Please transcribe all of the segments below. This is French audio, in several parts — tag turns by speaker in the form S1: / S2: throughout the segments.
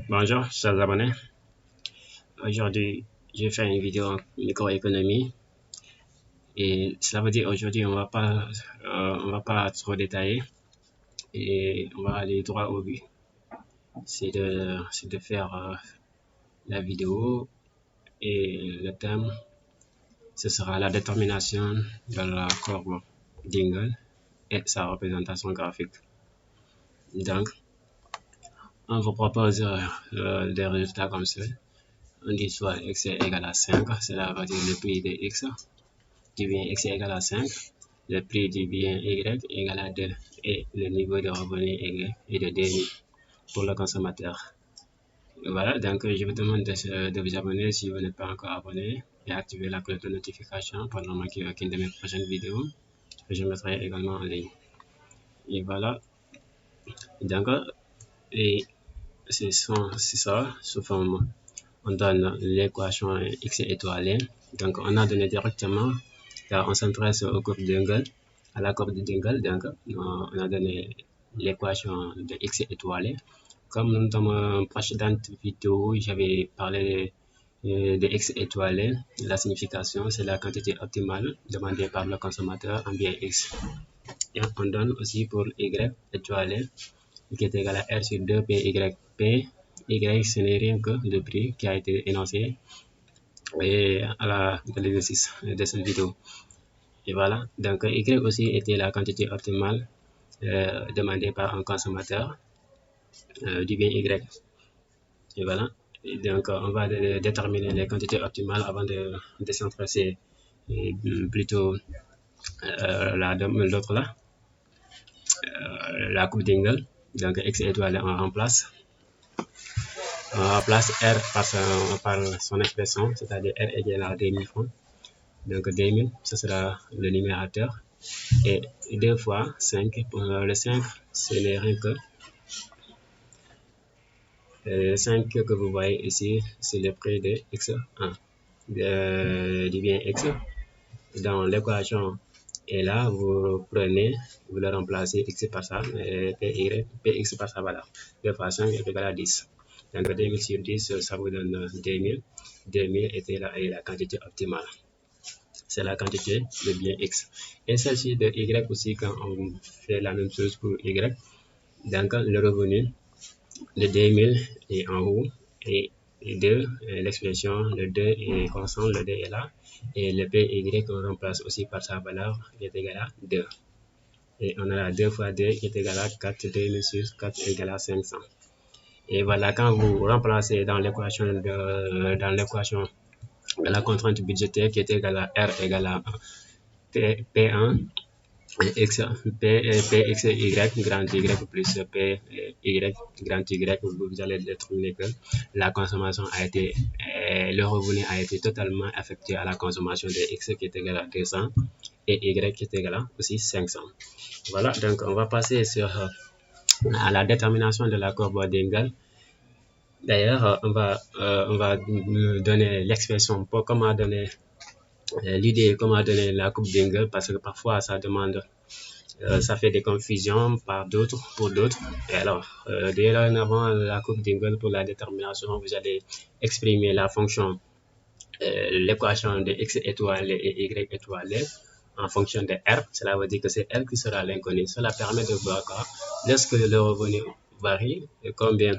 S1: Bonjour, chers abonnés. Aujourd'hui, je vais faire une vidéo en microéconomie et cela veut dire aujourd'hui on va pas trop détailler et on va aller droit au but. C'est de faire la vidéo et le thème ce sera la détermination de la courbe d'Engel et sa représentation graphique. Donc, on vous propose des résultats comme ça. On dit soit x est égal à 5, cela veut dire le prix de x du bien x est égal à 5, le prix du bien y est égal à 2 et le niveau de revenu est de 2000 pour le consommateur. Voilà, donc je vous demande de vous abonner si vous n'êtes pas encore abonné et activer la cloche de notification pour ne manquer aucune de mes prochaines vidéos que je mettrai également en ligne. Et voilà, donc et c'est ça, sous forme, on donne l'équation x étoilée. Donc on a donné directement, car on s'intéresse aux courbes d'Engel, à la courbe d'Engel, donc on a donné l'équation de x étoilée. Comme dans ma précédente vidéo, j'avais parlé de x étoilé, la signification, c'est la quantité optimale demandée par le consommateur en bien x. Et on donne aussi pour y étoilé, qui est égal à R sur 2 PY. Y, ce n'est rien que le prix qui a été énoncé de l'exercice de cette vidéo. Et voilà, donc Y aussi était la quantité optimale demandée par un consommateur du bien Y. Et voilà, et donc on va déterminer les quantités optimales avant de s'intéresser plutôt l'autre là, la coupe d'Engel. Donc x étoilé on remplace R par son expression, c'est-à-dire R égale à 2000 francs. Donc 2000, ce sera le numérateur. Et 2 fois 5, le 5, ce n'est rien que le 5 que vous voyez ici, c'est le prix de x1, du bien x. Dans l'équation, et là, vous le remplacez x par ça, px par sa valeur. 2 fois 5 est égal à 10. Donc 2000 sur 10, ça vous donne 2000. 2000 était la quantité optimale. C'est la quantité de bien x. Et celle-ci de y aussi, quand on fait la même chose pour y, donc le revenu de 2000 est en haut et 2, l'expression, le 2 est constant, le 2 est là, et le PY on remplace aussi par sa valeur qui est égale à 2. Et on a 2 fois 2 qui est égal à 4, 2000 sur 4 est égal à 500. Et voilà, quand vous remplacez dans l'équation de la contrainte budgétaire qui est égale à R égale à P1, Px y grand y plus Py grand y, vous allez déterminer que la consommation a été, le revenu a été totalement affecté à la consommation de x qui est égal à 200 et y qui est égal à aussi 500. Voilà, donc on va passer à la détermination de la courbe d'Engel. D'ailleurs, on va donner l'expression pour comment donner l'idée, comment donner la courbe d'Engel, parce que parfois ça demande ça fait des confusions pour d'autres. Et alors, dès là en avant, la courbe d'Engel pour la détermination, vous allez exprimer la fonction, l'équation de x étoilé et y étoilé en fonction de R. Cela veut dire que c'est R qui sera l'inconnu. Cela permet de voir que lorsque le revenu varie, combien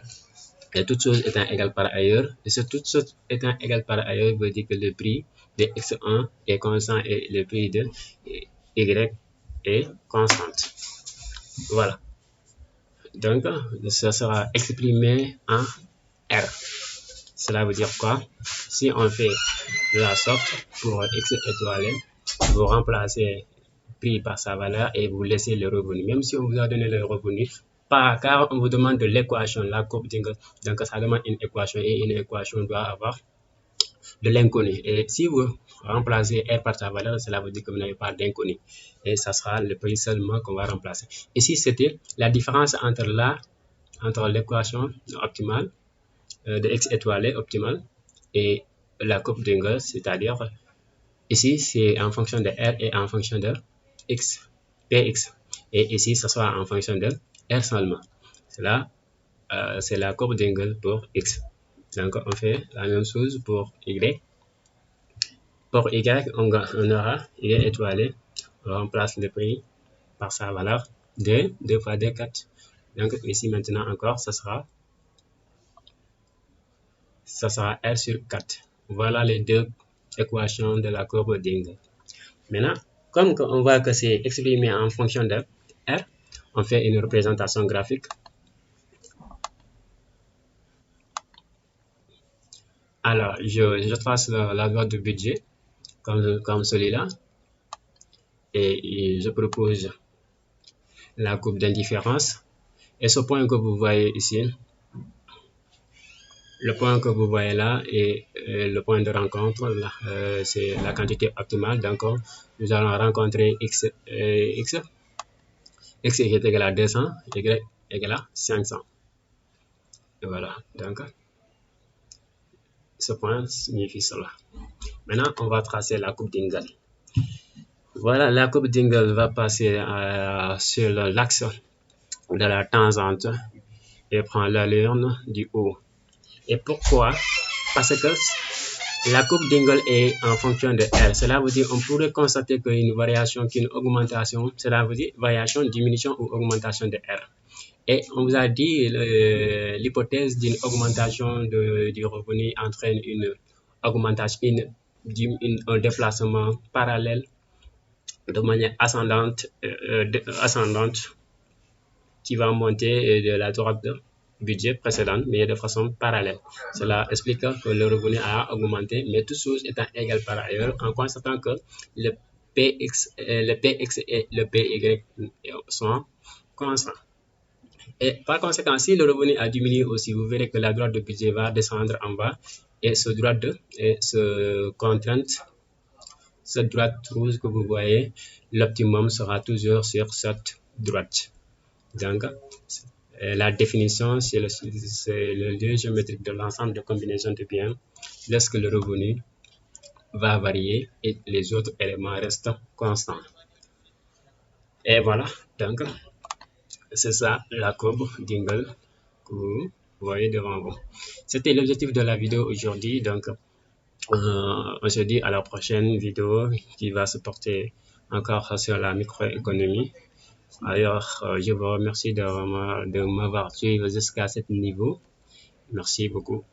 S1: toutes choses étant égales par ailleurs, et ce toutes choses étant égales par ailleurs veut dire que le prix de x1 est constant et le prix de y est constante. Voilà. Donc, ça sera exprimé en R. Cela veut dire quoi? Si on fait de la sorte pour x étoilé, vous remplacez prix par sa valeur et vous laissez le revenu. Même si on vous a donné le revenu, car on vous demande de l'équation, la courbe d'Engel, donc ça demande une équation et une équation doit avoir de l'inconnu. Et si vous remplacez R par sa valeur, cela veut dire que vous n'avez pas d'inconnu. Et ça sera le prix seulement qu'on va remplacer. Ici, c'était la différence entre l'équation optimale de x étoilé optimale et la courbe d'Engel, c'est-à-dire ici, c'est en fonction de R et en fonction de x, Px. Et ici, ça sera en fonction de R seulement. C'est la courbe d'Engel pour X. Donc, on fait la même chose pour Y. Pour Y, on aura Y étoilé. On remplace le prix par sa valeur 2. 2 fois 2, 4. Donc, ici, maintenant encore, ça sera R sur 4. Voilà les deux équations de la courbe d'Engel. Maintenant, comme on voit que c'est exprimé en fonction de R, on fait une représentation graphique. Alors, je trace la loi du budget comme celui-là et je propose la courbe d'indifférence. Et ce point que vous voyez ici, le point que vous voyez là est le point de rencontre, c'est la quantité optimale. Donc, nous allons rencontrer X est égal à 200, Y égal à 500. Et voilà, donc ce point signifie cela. Maintenant, on va tracer la courbe d'Engel. Voilà, la courbe d'Engel va passer sur l'axe de la tangente et prend l'allure du haut. Et pourquoi? Parce que la courbe d'Engel est en fonction de R. Cela veut dire qu'on pourrait constater qu'une variation, qu'une augmentation, cela veut dire variation, diminution ou augmentation de R. Et on vous a dit l'hypothèse d'une augmentation du revenu entraîne une augmentation, un déplacement parallèle de manière ascendante, qui va monter de la droite de budget précédente, mais de façon parallèle. Cela explique que le revenu a augmenté, mais toutes choses étant égales par ailleurs, en constatant que le PX et le PY sont constants. Et par conséquent, si le revenu a diminué aussi, vous verrez que la droite de budget va descendre en bas et cette droite rouge que vous voyez, l'optimum sera toujours sur cette droite. Donc, la définition, c'est le lieu géométrique de l'ensemble de combinaisons de biens lorsque le revenu va varier et les autres éléments restent constants. Et voilà, donc, c'est ça la courbe d'Engel que vous voyez devant vous. C'était l'objectif de la vidéo aujourd'hui. Donc, on se dit à la prochaine vidéo qui va se porter encore sur la microéconomie. D'ailleurs, je vous remercie de m'avoir suivi jusqu'à ce niveau. Merci beaucoup.